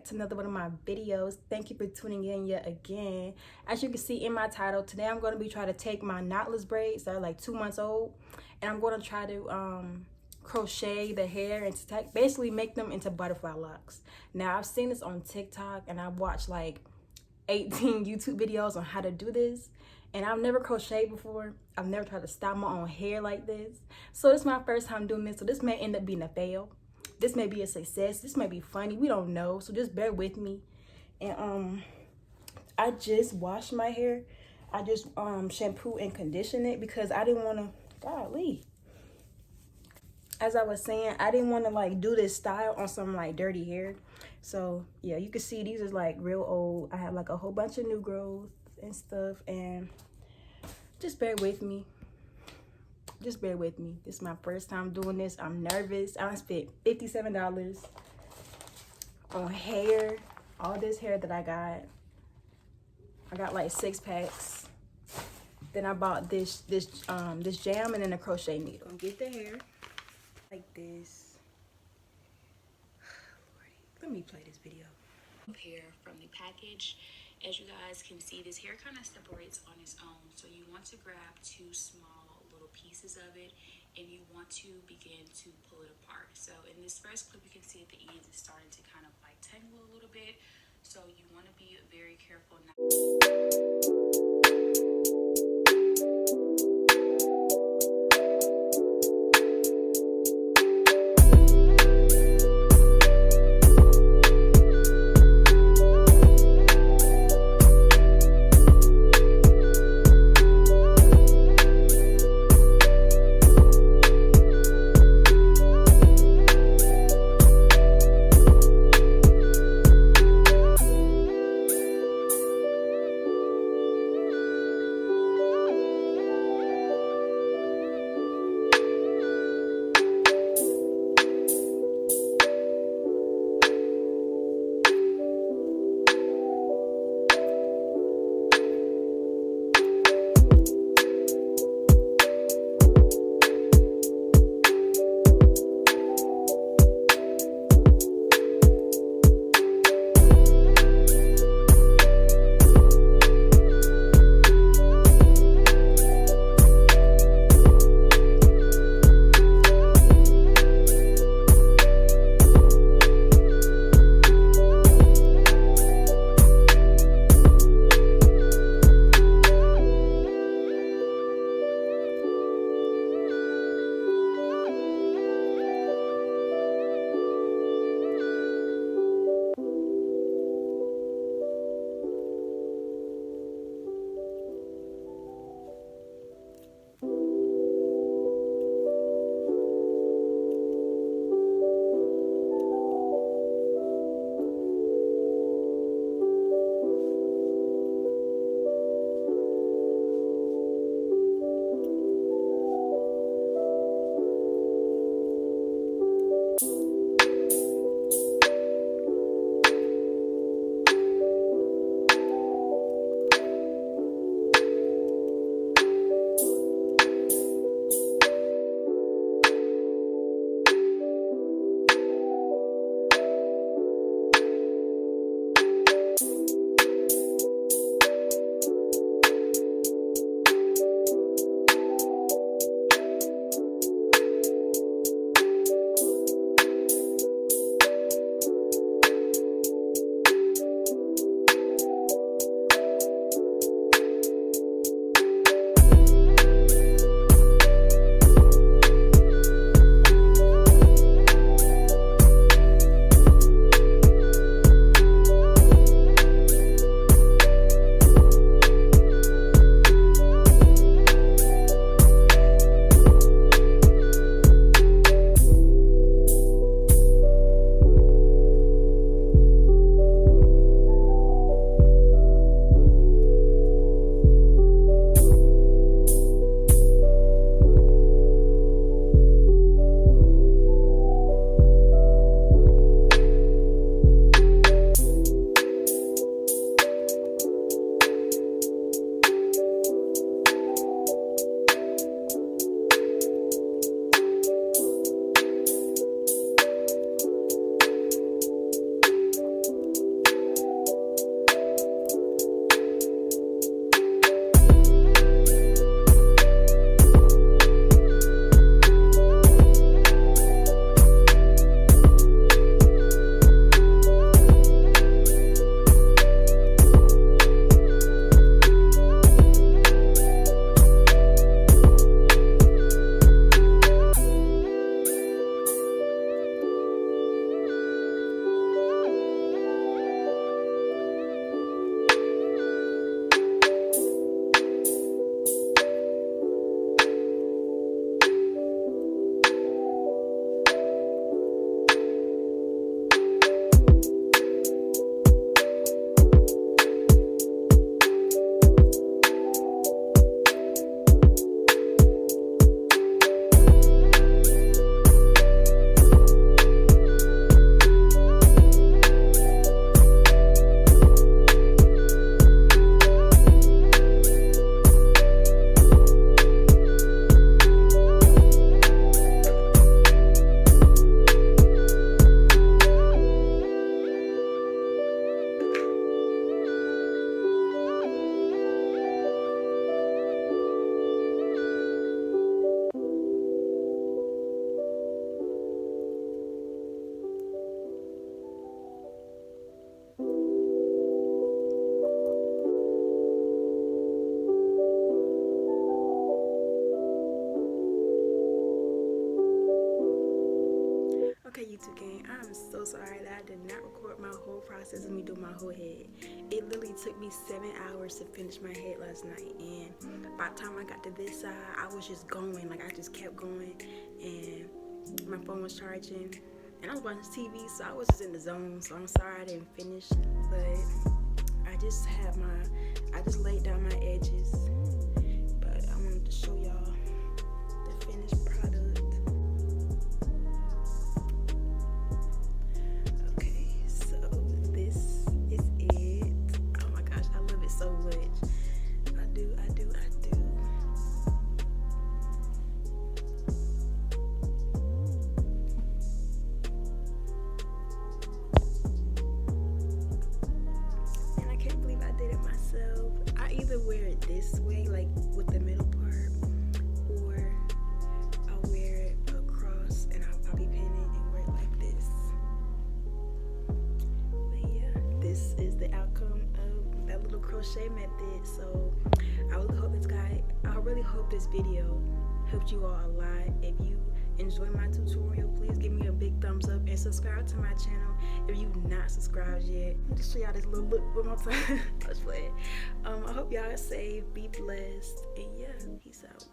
to another one of my videos. Thank you for tuning in yet again. As you can see in my title, today I'm going to be trying to take my knotless braids that are like 2 months old, and I'm going to try to crochet the hair and basically make them into butterfly locks. Now I've seen this on TikTok and I've watched like 18 YouTube videos on how to do this, and I've never crocheted before. I've never tried to style my own hair like this, so this is my first time doing this. So this may end up being a fail, this may be a success, this may be funny, we don't know, so just bear with me. And I just washed my hair. I just shampoo and condition it because I didn't want to, golly, as I was saying, I didn't want to like do this style on some like dirty hair. So yeah, you can see these are like real old. I have like a whole bunch of new growth and stuff, and just bear with me. Just bear with me. This is my first time doing this. I'm nervous. I spent $57 on hair. All this hair that I got like 6 packs. Then I bought this jam and then a crochet needle. Get the hair like this. Let me play this video. Hair from the package. As you guys can see, this hair kind of separates on its own, so you want to grab 2 small little pieces of it and you want to begin to pull it apart. So in this first clip, you can see at the ends it's starting to kind of like tangle a little bit, so you want to be very careful not whole head. It literally took me 7 hours to finish my head last night, and by the time I got to this side, I was just going. Like, I just kept going, and my phone was charging, and I was watching TV, so I was just in the zone. So I'm sorry I didn't finish, but I just laid down my edges. But I wanted to show y'all the finished product. Okay, so this is it. Oh my gosh, I love it so much. I do. And I can't believe I did it myself. I either wear it this way, like with the middle part, or I'll wear it across and I'll be pinning and wear it like this. But yeah, this is the outcome of that little crochet method. So I really hope this video helped you all a lot. If you enjoyed my tutorial, please give me a big thumbs up and subscribe to my channel if you've not subscribed yet. Let me just show y'all this little look one more time. I was playing. I hope y'all are safe, be blessed, and yeah, peace out.